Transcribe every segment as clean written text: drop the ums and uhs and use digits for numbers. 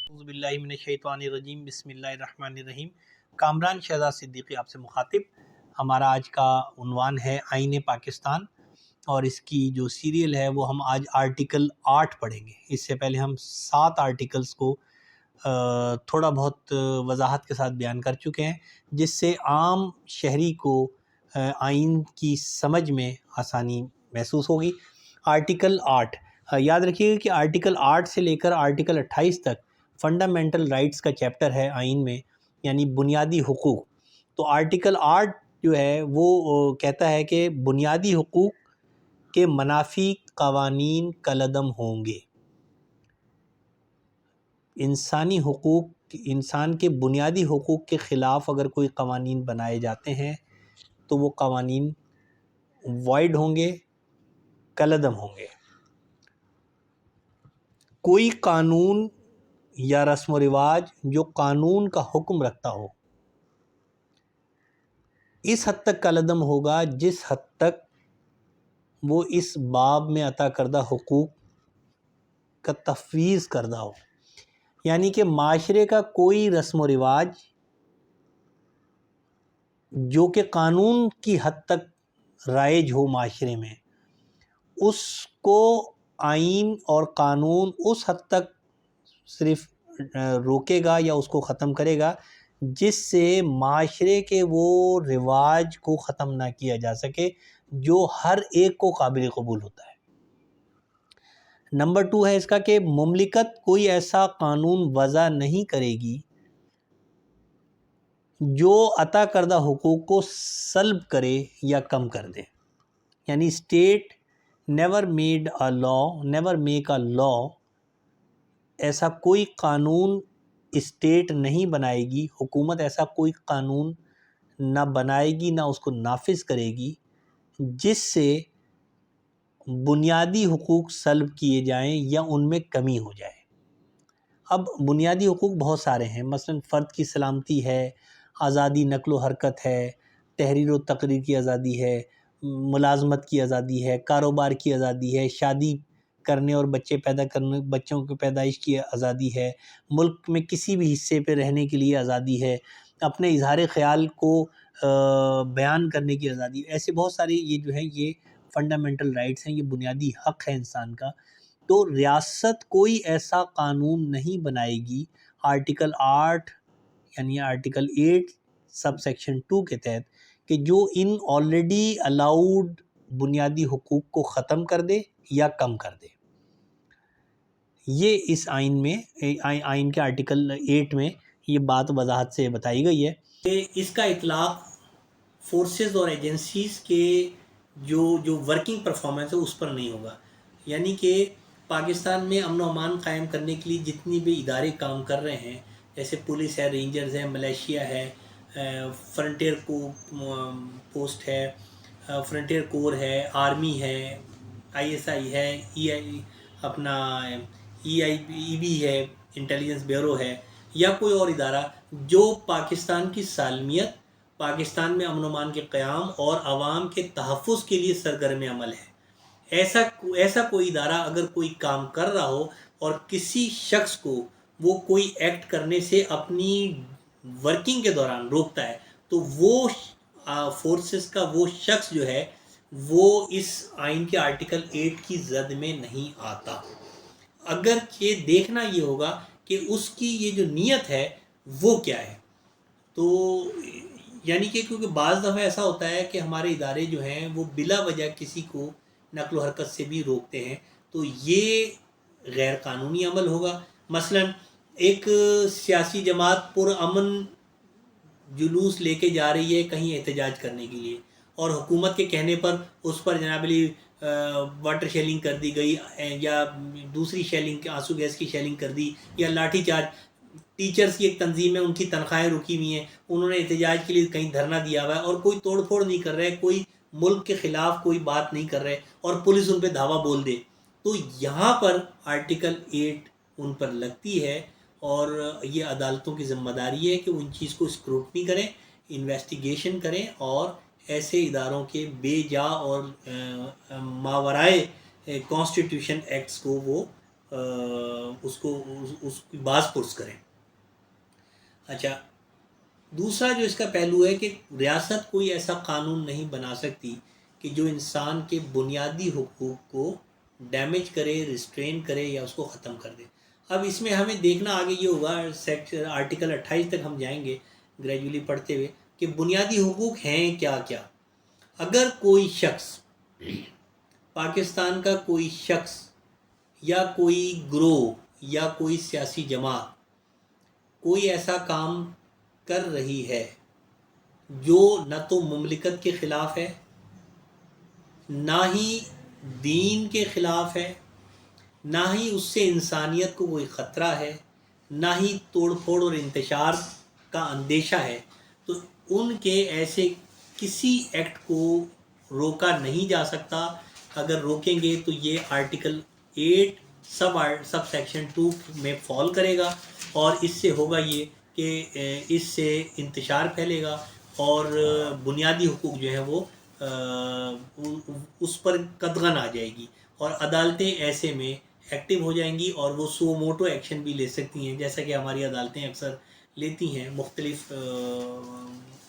اعوذ باللہ من الشیطان الرجیم، بسم اللہ الرحمن الرحیم۔ کامران شہزاد صدیقی آپ سے مخاطب۔ ہمارا آج کا عنوان ہے آئین پاکستان، اور اس کی جو سیریل ہے وہ ہم آج آرٹیکل 8 پڑھیں گے۔ اس سے پہلے ہم 7 آرٹیکلز کو تھوڑا بہت وضاحت کے ساتھ بیان کر چکے ہیں، جس سے عام شہری کو آئین کی سمجھ میں آسانی محسوس ہوگی۔ آرٹیکل 8 یاد رکھیے گا کہ آرٹیکل 8 سے لے کر آرٹیکل 28 تک فنڈامنٹل رائٹس کا چیپٹر ہے آئین میں، یعنی بنیادی حقوق۔ تو آرٹیکل 8 جو ہے وہ کہتا ہے کہ بنیادی حقوق کے منافی قوانین کالعدم ہوں گے۔ انسانی حقوق، انسان کے بنیادی حقوق کے خلاف اگر کوئی قوانین بنائے جاتے ہیں تو وہ قوانین وائڈ ہوں گے، کالعدم ہوں گے۔ کوئی قانون یا رسم و رواج جو قانون کا حکم رکھتا ہو، اس حد تک کالعدم ہوگا جس حد تک وہ اس باب میں عطا کردہ حقوق کا تفویض کردہ ہو۔ یعنی کہ معاشرے کا کوئی رسم و رواج جو کہ قانون کی حد تک رائج ہو معاشرے میں، اس کو آئین اور قانون اس حد تک صرف روکے گا یا اس کو ختم کرے گا جس سے معاشرے کے وہ رواج کو ختم نہ کیا جا سکے جو ہر ایک کو قابل قبول ہوتا ہے۔ نمبر 2 ہے اس کا کہ مملکت کوئی ایسا قانون وضع نہیں کرے گی جو عطا کردہ حقوق کو سلب کرے یا کم کر دے۔ یعنی اسٹیٹ نیور میک اے لا، ایسا کوئی قانون اسٹیٹ نہیں بنائے گی، حکومت ایسا کوئی قانون نہ بنائے گی نہ اس کو نافذ کرے گی جس سے بنیادی حقوق سلب کیے جائیں یا ان میں کمی ہو جائے۔ اب بنیادی حقوق بہت سارے ہیں، مثلا فرد کی سلامتی ہے، آزادی نقل و حرکت ہے، تحریر و تقریر کی آزادی ہے، ملازمت کی آزادی ہے، کاروبار کی آزادی ہے، شادی کرنے اور بچوں کی پیدائش کی آزادی ہے، ملک میں کسی بھی حصے پہ رہنے کے لیے آزادی ہے، اپنے اظہار خیال کو بیان کرنے کی آزادی۔ ایسے بہت سارے یہ جو ہیں یہ فنڈامنٹل رائٹس ہیں، یہ بنیادی حق ہے انسان کا۔ تو ریاست کوئی ایسا قانون نہیں بنائے گی آرٹیکل 8 یعنی آرٹیکل 8 سب سیکشن 2 کے تحت کہ جو ان آلریڈی الاؤڈ بنیادی حقوق کو ختم کر دے یا کم کر دے۔ یہ اس آئین میں آئین کے آرٹیکل 8 میں یہ بات وضاحت سے بتائی گئی ہے کہ اس کا اطلاق فورسز اور ایجنسیز کے جو ورکنگ پرفارمنس ہے اس پر نہیں ہوگا۔ یعنی کہ پاکستان میں امن و امان قائم کرنے کے لیے جتنی بھی ادارے کام کر رہے ہیں، جیسے پولیس ہے، رینجرز ہے، ملیشیا ہے، فرنٹیئر کو پوسٹ ہے، فرنٹیئر کور ہے، آرمی ہے، ISI ہے، EIB ہے، انٹیلیجنس بیورو ہے، یا کوئی اور ادارہ جو پاکستان کی سالمیت، پاکستان میں امن و امان کے قیام اور عوام کے تحفظ کے لیے سرگرم عمل ہے، ایسا کوئی ادارہ اگر کوئی کام کر رہا ہو اور کسی شخص کو وہ کوئی ایکٹ کرنے سے اپنی ورکنگ کے دوران روکتا ہے تو وہ فورسز کا وہ شخص جو ہے وہ اس آئین کے آرٹیکل 8 کی زد میں نہیں آتا۔ اگر یہ دیکھنا یہ ہوگا کہ اس کی یہ جو نیت ہے وہ کیا ہے۔ تو یعنی کہ کیونکہ بعض دفعہ ایسا ہوتا ہے کہ ہمارے ادارے جو ہیں وہ بلا وجہ کسی کو نقل و حرکت سے بھی روکتے ہیں، تو یہ غیر قانونی عمل ہوگا۔ مثلا ایک سیاسی جماعت پرامن جلوس لے کے جا رہی ہے کہیں احتجاج کرنے کے لیے، اور حکومت کے کہنے پر اس پر جناب علی واٹر شیلنگ کر دی گئی، یا دوسری شیلنگ، آنسو گیس کی شیلنگ کر دی، یا لاٹھی چارج۔ ٹیچرز کی ایک تنظیم ہے، ان کی تنخواہیں رکی ہوئی ہیں، انہوں نے احتجاج کے لیے کہیں دھرنا دیا ہوا ہے اور کوئی توڑ پھوڑ نہیں کر رہے، کوئی ملک کے خلاف کوئی بات نہیں کر رہے، اور پولیس ان پہ دھاوا بول دے، تو یہاں پر آرٹیکل 8 ان پر لگتی ہے، اور یہ عدالتوں کی ذمہ داری ہے کہ وہ ان چیز کو اسکروٹنی کریں، انویسٹیگیشن کریں، اور ایسے اداروں کے بے جا اور ماورائے کانسٹیٹیوشن ایکٹس کو وہ اس کی باز پرس کریں۔ اچھا، دوسرا جو اس کا پہلو ہے کہ ریاست کوئی ایسا قانون نہیں بنا سکتی کہ جو انسان کے بنیادی حقوق کو ڈیمیج کرے، ریسٹرین کرے یا اس کو ختم کر دے۔ اب اس میں ہمیں دیکھنا آگے یہ ہوگا، آرٹیکل 28 تک ہم جائیں گے گریجولی پڑھتے ہوئے کہ بنیادی حقوق ہیں کیا کیا۔ اگر کوئی شخص، پاکستان کا کوئی شخص یا کوئی گروہ یا کوئی سیاسی جماعت کوئی ایسا کام کر رہی ہے جو نہ تو مملکت کے خلاف ہے، نہ ہی دین کے خلاف ہے، نہ ہی اس سے انسانیت کو کوئی خطرہ ہے، نہ ہی توڑ پھوڑ اور انتشار کا اندیشہ ہے، تو ان کے ایسے کسی ایکٹ کو روکا نہیں جا سکتا۔ اگر روکیں گے تو یہ آرٹیکل 8 سب سیکشن 2 میں فال کرے گا، اور اس سے ہوگا یہ کہ اس سے انتشار پھیلے گا اور بنیادی حقوق جو ہیں وہ اس پر قدغن آ جائے گی، اور عدالتیں ایسے میں ایکٹیو ہو جائیں گی اور وہ سو موٹو ایکشن بھی لے سکتی ہیں، جیسا کہ ہماری عدالتیں اکثر لیتی ہیں مختلف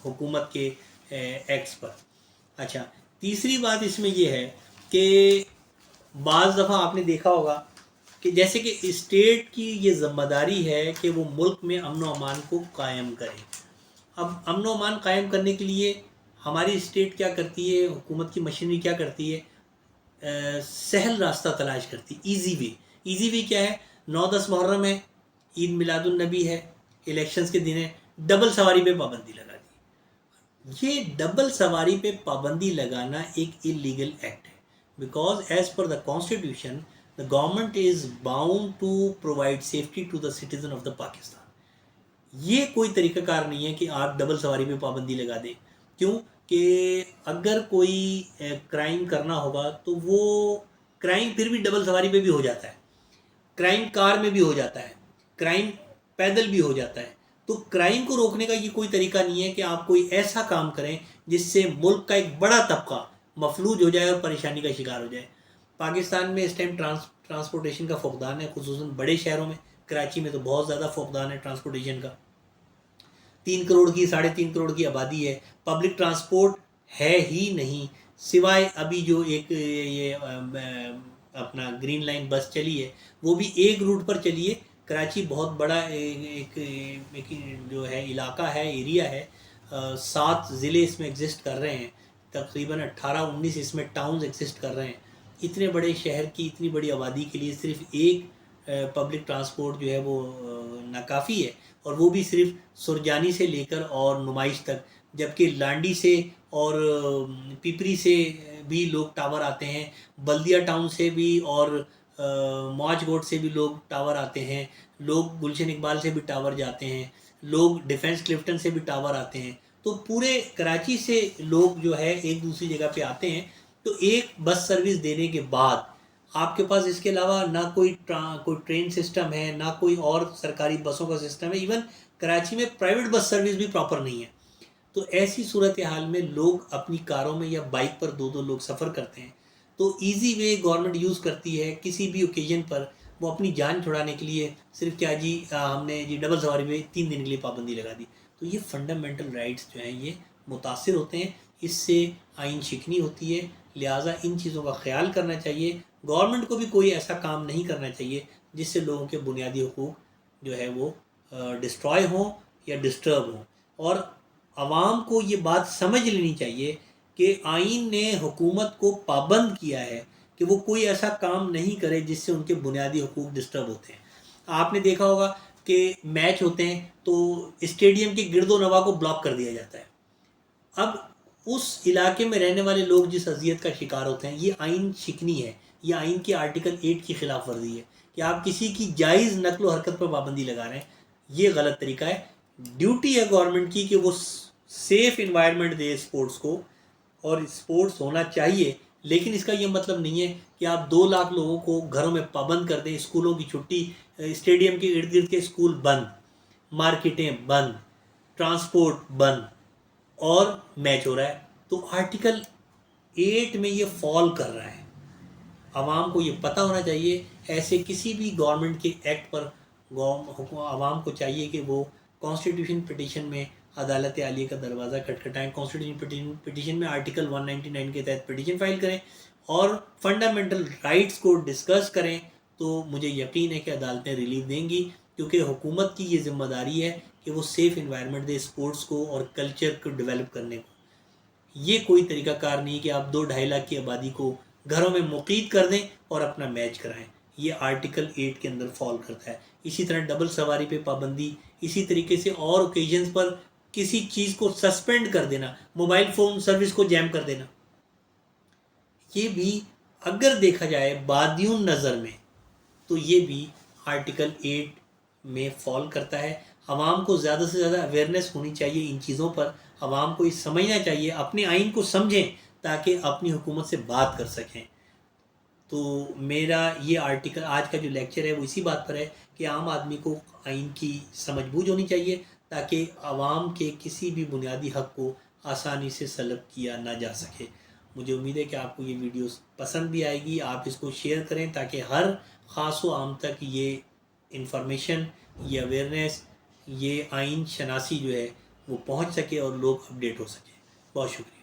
حکومت کے ایکٹس پر۔ اچھا، تیسری بات اس میں یہ ہے کہ بعض دفعہ آپ نے دیکھا ہوگا کہ جیسے کہ اسٹیٹ کی یہ ذمہ داری ہے کہ وہ ملک میں امن و امان کو قائم کرے۔ اب امن و امان قائم کرنے کے لیے ہماری اسٹیٹ کیا کرتی ہے، حکومت کی مشینری کیا کرتی ہے، سہل راستہ تلاش کرتی، ایزی وے۔ ایزی وے کیا ہے؟ 9-10 محرم ہے، عید میلاد النبی ہے، الیکشنز کے دن ہے، ڈبل سواری پہ پابندی لگا دی۔ یہ ڈبل سواری پہ پابندی لگانا ایک اللیگل ایکٹ ہے، because as per the constitution the government is bound to provide safety to the citizen of the Pakistan۔ یہ کوئی طریقہ کار نہیں ہے کہ آپ ڈبل سواری پہ پابندی لگا دیں۔ کیوں کہ اگر کوئی کرائم کرنا ہوگا تو وہ کرائم پھر بھی ڈبل سواری پہ بھی ہو جاتا ہے، کرائم کار میں بھی ہو جاتا ہے، کرائم پیدل بھی ہو جاتا ہے۔ تو کرائم کو روکنے کا یہ کوئی طریقہ نہیں ہے کہ آپ کوئی ایسا کام کریں جس سے ملک کا ایک بڑا طبقہ مفلوج ہو جائے اور پریشانی کا شکار ہو جائے۔ پاکستان میں اس ٹائم ٹرانسپورٹیشن کا فقدان ہے، خصوصاً بڑے شہروں میں۔ کراچی میں تو بہت زیادہ فقدان ہے ٹرانسپورٹیشن کا۔ 3 کروڑ کی 3.5 کروڑ کی آبادی ہے، پبلک ٹرانسپورٹ ہے ہی نہیں، سوائے ابھی جو ایک یہ اپنا گرین لائن بس چلی ہے، وہ بھی ایک روٹ پر چلی ہے۔ کراچی بہت بڑا ایک جو ہے علاقہ ہے، ایریا ہے، 7 ضلع اس میں ایگزسٹ کر رہے ہیں، تقریباً 18-19 اس میں ٹاؤنز ایگزسٹ کر رہے ہیں۔ اتنے بڑے شہر کی اتنی بڑی آبادی کے لیے صرف ایک پبلک ٹرانسپورٹ جو ہے وہ ناکافی ہے، اور وہ بھی صرف سرجانی سے لے کر اور نمائش تک، جبکہ لانڈی سے اور پیپری سے بھی لوگ ٹاور آتے ہیں، بلدیہ ٹاؤن سے بھی اور موج گوٹ سے بھی لوگ ٹاور آتے ہیں، لوگ گلشن اقبال سے بھی ٹاور جاتے ہیں، لوگ ڈیفنس کلفٹن سے بھی ٹاور آتے ہیں۔ تو پورے کراچی سے لوگ جو ہے ایک دوسری جگہ پہ آتے ہیں۔ تو ایک بس سروس دینے کے بعد آپ کے پاس اس کے علاوہ نہ کوئی ٹرین سسٹم ہے، نہ کوئی اور سرکاری بسوں کا سسٹم ہے، ایون کراچی میں پرائیویٹ بس سروس بھی پراپر نہیں ہے۔ تو ایسی صورتحال میں لوگ اپنی کاروں میں یا بائک پر 2 لوگ سفر کرتے ہیں۔ تو ایزی وے گورنمنٹ یوز کرتی ہے کسی بھی اوکیجن پر، وہ اپنی جان چھڑانے کے لیے صرف کیا جی ہم نے جی ڈبل سواری میں 3 دن کے لیے پابندی لگا دی۔ تو یہ فنڈامنٹل رائٹس جو ہیں یہ متاثر ہوتے ہیں، اس سے آئین شکنی ہوتی ہے۔ لہٰذا ان چیزوں کا خیال کرنا چاہیے، گورنمنٹ کو بھی کوئی ایسا کام نہیں کرنا چاہیے جس سے لوگوں کے بنیادی حقوق جو ہے وہ ڈسٹرائے ہوں یا ڈسٹرب ہوں۔ اور عوام کو یہ بات سمجھ لینی چاہیے کہ آئین نے حکومت کو پابند کیا ہے کہ وہ کوئی ایسا کام نہیں کرے جس سے ان کے بنیادی حقوق ڈسٹرب ہوتے ہیں۔ آپ نے دیکھا ہوگا کہ میچ ہوتے ہیں تو اسٹیڈیم کے گرد و نواح کو بلاک کر دیا جاتا ہے۔ اب اس علاقے میں رہنے والے لوگ جس اذیت کا شکار ہوتے ہیں، یہ آئین شکنی ہے، یہ آئین کی آرٹیکل 8 کی خلاف ورزی ہے کہ آپ کسی کی جائز نقل و حرکت پر پابندی لگا رہے ہیں۔ یہ غلط طریقہ ہے۔ ڈیوٹی ہے گورنمنٹ کی کہ وہ سیف انوائرمنٹ دے اسپورٹس کو، اور اسپورٹس ہونا چاہیے، لیکن اس کا یہ مطلب نہیں ہے کہ آپ 2 لاکھ لوگوں کو گھروں میں پابند کر دیں، اسکولوں کی چھٹی، اسٹیڈیم کے ارد گرد کے اسکول بند، مارکیٹیں بند، ٹرانسپورٹ بند، اور میچ ہو رہا ہے۔ تو آرٹیکل 8 میں یہ فال کر رہا ہے۔ عوام کو یہ پتہ ہونا چاہیے ایسے کسی بھی گورنمنٹ کے ایکٹ پر عوام کو چاہیے کہ وہ کانسٹیٹیوشن پٹیشن میں عدالت عالیہ کا دروازہ کھٹکھٹائیں، کانسٹیٹیوشن پٹیشن میں آرٹیکل 199 کے تحت پٹیشن فائل کریں اور فنڈامنٹل رائٹس کو ڈسکس کریں، تو مجھے یقین ہے کہ عدالتیں ریلیف دیں گی، کیونکہ حکومت کی یہ ذمہ داری ہے کہ وہ سیف انوائرمنٹ دے اسپورٹس کو اور کلچر کو ڈیولپ کرنے کو۔ یہ کوئی طریقہ کار نہیں کہ آپ 2-2.5 لاکھ کی آبادی کو گھروں میں مقید کر دیں اور اپنا میچ کرائیں، یہ آرٹیکل 8 کے اندر فال کرتا ہے۔ اسی طرح ڈبل سواری پہ پابندی، اسی طریقے سے اور اوکیجنز پر کسی چیز کو سسپینڈ کر دینا، موبائل فون سروس کو جیم کر دینا، یہ بھی اگر دیکھا جائے بادیون نظر میں تو یہ بھی آرٹیکل 8 میں فال کرتا ہے۔ عوام کو زیادہ سے زیادہ اویئرنیس ہونی چاہیے ان چیزوں پر، عوام کو یہ سمجھنا چاہیے، اپنے آئین کو سمجھیں تاکہ اپنی حکومت سے بات کر سکیں۔ تو میرا یہ آرٹیکل آج کا جو لیکچر ہے وہ اسی بات پر ہے کہ عام آدمی کو آئین کی سمجھ بوجھ ہونی چاہیے تاکہ عوام کے کسی بھی بنیادی حق کو آسانی سے سلب کیا نہ جا سکے۔ مجھے امید ہے کہ آپ کو یہ ویڈیوز پسند بھی آئے گی، آپ اس کو شیئر کریں تاکہ ہر خاص و عام تک یہ انفارمیشن، یہ اویئرنیس، یہ آئین شناسی جو ہے وہ پہنچ سکے اور لوگ اپڈیٹ ہو سکیں۔ بہت شکریہ۔